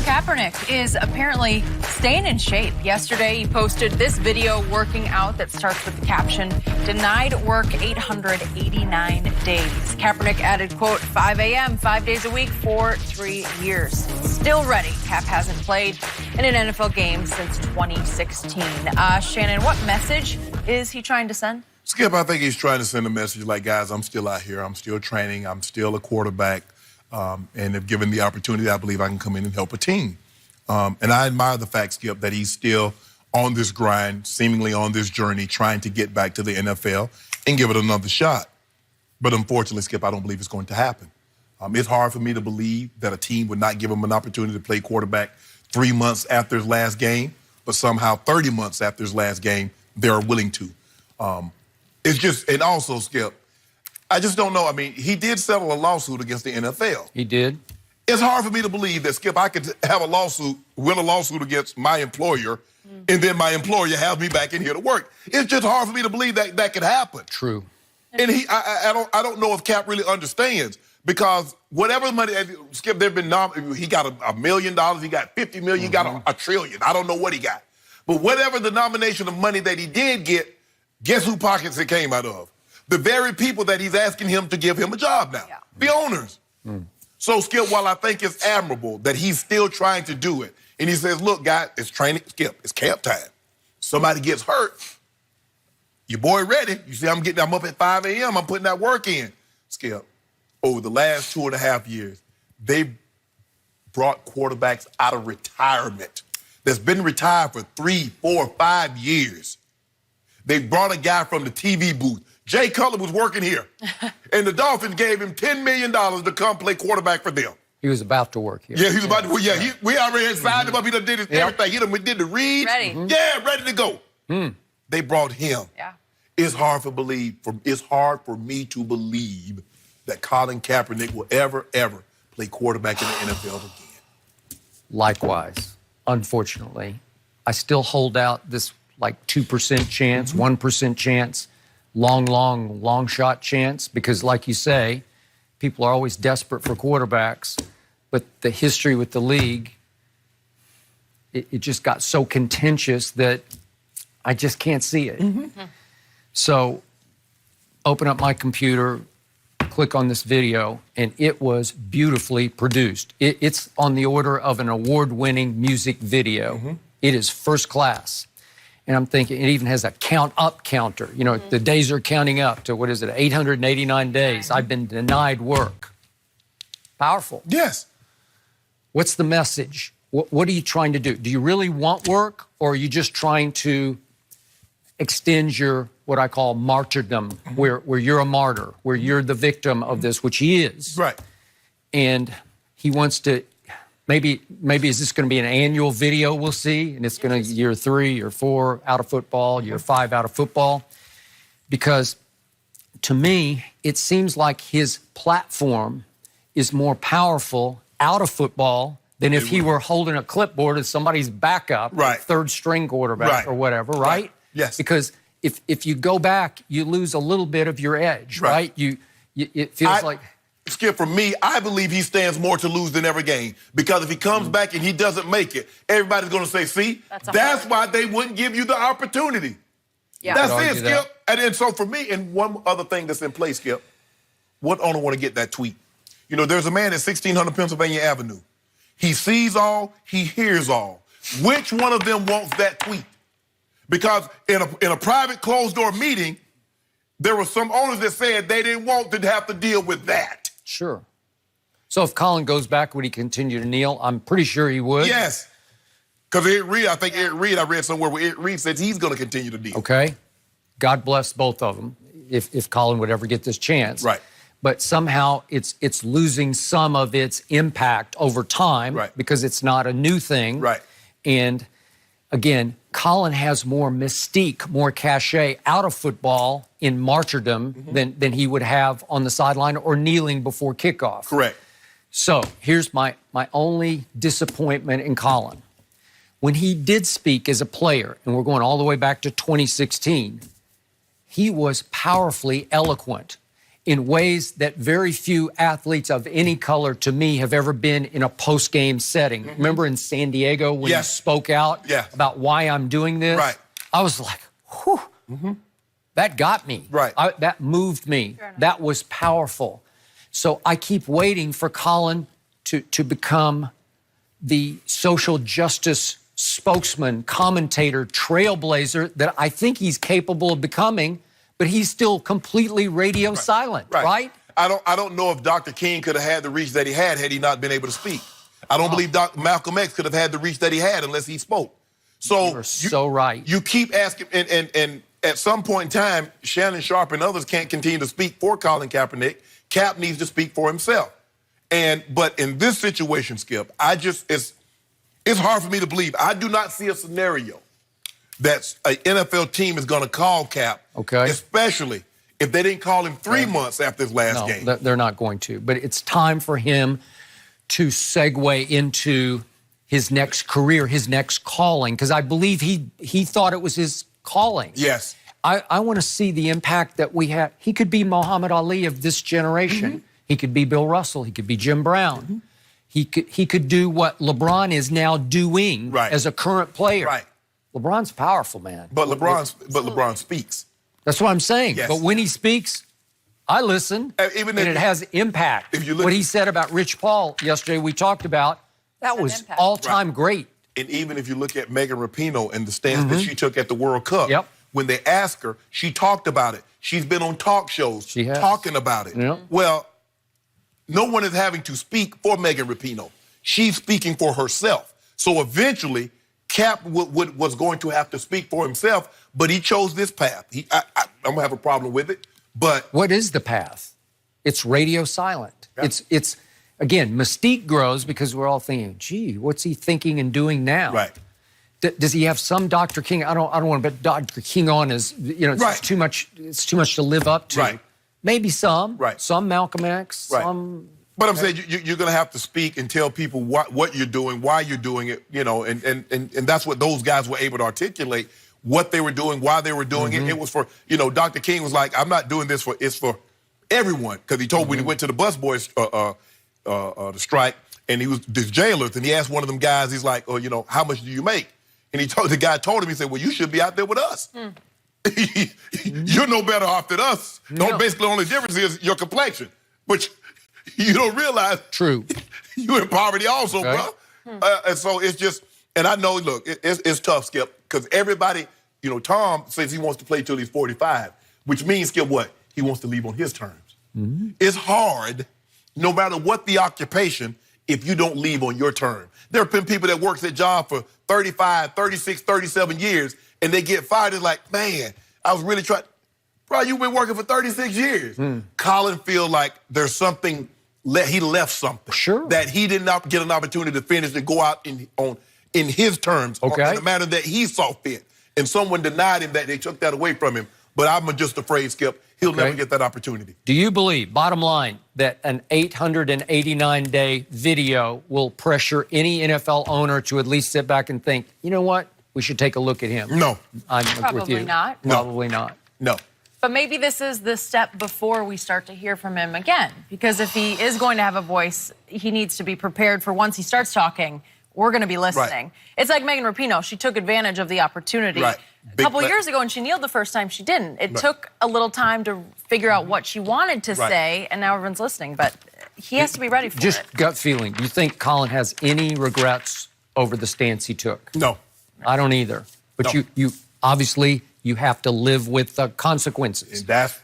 Kaepernick is apparently staying in shape. Yesterday, he posted this video working out that starts with the caption, "Denied work 889 days." Kaepernick added, quote, 5 a.m., 5 days a week for 3 years. Still ready. Cap hasn't played in an NFL game since 2016. Shannon, what message is he trying to send? Skip, I think he's trying to send a message like, guys, I'm still out here. I'm still training. I'm still a quarterback. And if given the opportunity, I believe I can come in and help a team. And I admire the fact, Skip, that he's still on this grind, seemingly on this journey, trying to get back to the NFL and give it another shot. But unfortunately, Skip, I don't believe it's going to happen. It's hard for me to believe that a team would not give him an opportunity to play quarterback 3 months after his last game, but somehow 30 months after his last game, they're willing to. It's just, and also, Skip, I just don't know. I mean, he did settle a lawsuit against the NFL. He did. It's hard for me to believe that, Skip, I could have a lawsuit, win a lawsuit against my employer, and then my employer have me back in here to work. It's just hard for me to believe that that could happen. True. And I don't know if Cap really understands, because whatever money, Skip, they've been he got $1 million, he got $50 million, he got a trillion. I don't know what he got. But whatever the nomination of money that he did get, guess who pockets it came out of? The very people that he's asking him to give him a job now, the owners. So, Skip, while I think it's admirable that he's still trying to do it, and he says, look, guys, it's training, Skip, it's camp time. Somebody gets hurt, your boy ready. You see, I'm up at 5 a.m., I'm putting that work in. Skip, over the last 2.5 years, they brought quarterbacks out of retirement that's been retired for 3, 4, 5 years. They brought a guy from the TV booth. Jay Cutler was working here, and the Dolphins gave him $10 million to come play quarterback for them. He was about to work here. Yeah, he was about to. Well, yeah, we already had signed him up. He done did his everything. He done did the reads. Ready. Yeah, ready to go. They brought him. Yeah. It's hard for me to believe that Colin Kaepernick will ever play quarterback in the NFL again. Likewise, unfortunately, I still hold out this like 2% chance, 1% chance. Long shot chance, because like you say, people are always desperate for quarterbacks, but the history with the league, it just got so contentious that I just can't see it. So open up my computer, click on this video, and it was beautifully produced. It's on the order of an award-winning music video. It is first class. And I'm thinking, it even has a count up counter. You know, the days are counting up to, 889 days. I've been denied work. Powerful. Yes. What's the message? What are you trying to do? Do you really want work, or are you just trying to extend your, what I call martyrdom, where you're a martyr, where you're the victim of this, which he is. Right. And he wants to, maybe is this going to be an annual video we'll see, and it's going to year 3, year 4 out of football, year 5 out of football? Because to me, it seems like his platform is more powerful out of football than if he were holding a clipboard as somebody's backup, third string quarterback or whatever, right? Yes. Because if you go back, you lose a little bit of your edge, right? It feels like... Skip, for me, I believe he stands more to lose than ever gain. Because if he comes back and he doesn't make it, everybody's going to say, see, that's why they wouldn't give you the opportunity. Yeah. That's it, Skip. And so for me, and one other thing that's in place, Skip, what owner want to get that tweet? You know, there's a man at 1600 Pennsylvania Avenue. He sees all, he hears all. Which one of them wants that tweet? Because in a private closed-door meeting, there were some owners that said they didn't want to have to deal with that. Sure. So if Colin goes back, would he continue to kneel? I'm pretty sure he would. Yes. Because Ed Reed, I think Ed Reed, I read somewhere where Ed Reed says he's going to continue to kneel. Okay. God bless both of them, if Colin would ever get this chance. Right. But somehow it's losing some of its impact over time because it's not a new thing. Right. And again, Colin has more mystique, more cachet out of football in martyrdom than he would have on the sideline or kneeling before kickoff. Correct. So here's my only disappointment in Colin. When he did speak as a player, and we're going all the way back to 2016, he was powerfully eloquent. in ways that very few athletes of any color to me have ever been in a post-game setting. Remember in San Diego when he spoke out about why I'm doing this? Right. I was like, whew, that got me. Right. That moved me. That was powerful. So I keep waiting for Colin to become the social justice spokesman, commentator, trailblazer that I think he's capable of becoming, but he's still completely radio silent, right? I don't know if Dr. King could have had the reach that he had he not been able to speak. I don't believe Malcolm X could have had the reach that he had unless he spoke. So you're so right. You keep asking, and at some point in time, Shannon Sharpe and others can't continue to speak for Colin Kaepernick. Cap needs to speak for himself. But in this situation, Skip, it's hard for me to believe. I do not see a scenario that an NFL team is going to call Cap, especially if they didn't call him 3 months after his last game. No, they're not going to. But it's time for him to segue into his next career, his next calling, because I believe he thought it was his calling. Yes. I want to see the impact that we have. He could be Muhammad Ali of this generation. He could be Bill Russell. He could be Jim Brown. He could do what LeBron is now doing as a current player. Right. LeBron's powerful, man. But LeBron speaks. That's what I'm saying. Yes. But when he speaks, I listen, and it has impact. If you look what he said about Rich Paul yesterday, we talked about, that was all-time great. And even if you look at Megan Rapinoe and the stance that she took at the World Cup, when they asked her, she talked about it. She's been on talk shows talking about it. Well, no one is having to speak for Megan Rapinoe. She's speaking for herself. So eventually, Cap was going to have to speak for himself, but he chose this path. I'm going to have a problem with it, but... What is the path? It's radio silent. It's again, mystique grows because we're all thinking, gee, what's he thinking and doing now? Right. Does he have some Dr. King? I don't want to put Dr. King on as, it's too much. It's too much to live up to. Right. Maybe some. Right. Some Malcolm X. Some. But I'm saying you're going to have to speak and tell people what you're doing, why you're doing it, and that's what those guys were able to articulate, what they were doing, why they were doing it. It was for, Dr. King was like, I'm not doing this it's for everyone. Because he told when he went to the busboys the strike, and he was this jailers, and he asked one of them guys, he's like, how much do you make? And the guy told him, he said, well, you should be out there with us. You're no better off than us. Basically, the only difference is your complexion, which you don't realize. True. You're in poverty also, bro. And so it's just, and I know, look, it's tough, Skip, because everybody, Tom says he wants to play till he's 45, which means, Skip, what? He wants to leave on his terms. It's hard, no matter what the occupation, if you don't leave on your term. There have been people that worked that job for 35, 36, 37 years, and they get fired. It's like, man, I was really trying. Bro, you've been working for 36 years. Colin feels like there's something, he left something. Sure. That he did not get an opportunity to finish and go out in his terms, in the manner that he saw fit. And someone denied him that, they took that away from him. But I'm just afraid, Skip, he'll never get that opportunity. Do you believe, bottom line, that an 889-day video will pressure any NFL owner to at least sit back and think, you know what, we should take a look at him? No. I'm Probably with you. not. Probably not. No. But maybe this is the step before we start to hear from him again. Because if he is going to have a voice, he needs to be prepared for once he starts talking, we're going to be listening. It's like Megan Rapinoe. She took advantage of the opportunity. A couple years ago when she kneeled the first time, she didn't. It took a little time to figure out what she wanted to say, and now everyone's listening. But he has to be ready for it. Just gut feeling. Do you think Colin has any regrets over the stance he took? No. I don't either. But you obviously, you have to live with the consequences. And that's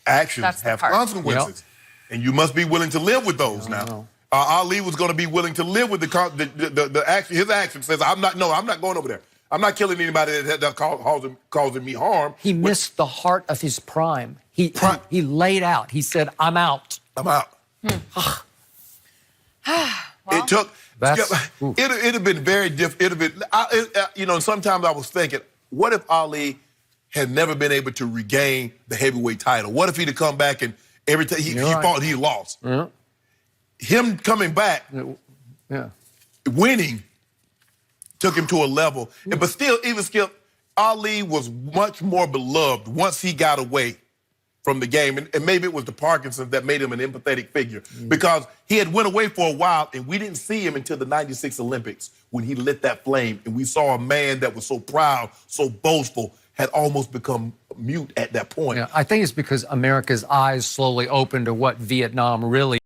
actions have consequences. And you must be willing to live with those now. Ali was going to be willing to live with the action. His action says, I'm not going over there. I'm not killing anybody that causing me harm. He missed the heart of his prime. He laid out. He said, I'm out. I'm out. It took... It'd have been very different. Sometimes I was thinking, what if Ali had never been able to regain the heavyweight title? What if he'd have come back and every time he fought, he lost? Him coming back, winning, took him to a level. But still, even Skip, Ali was much more beloved once he got away from the game. And maybe it was the Parkinson's that made him an empathetic figure because he had went away for a while and we didn't see him until the 96 Olympics when he lit that flame. And we saw a man that was so proud, so boastful, had almost become mute at that point. Yeah, I think it's because America's eyes slowly opened to what Vietnam really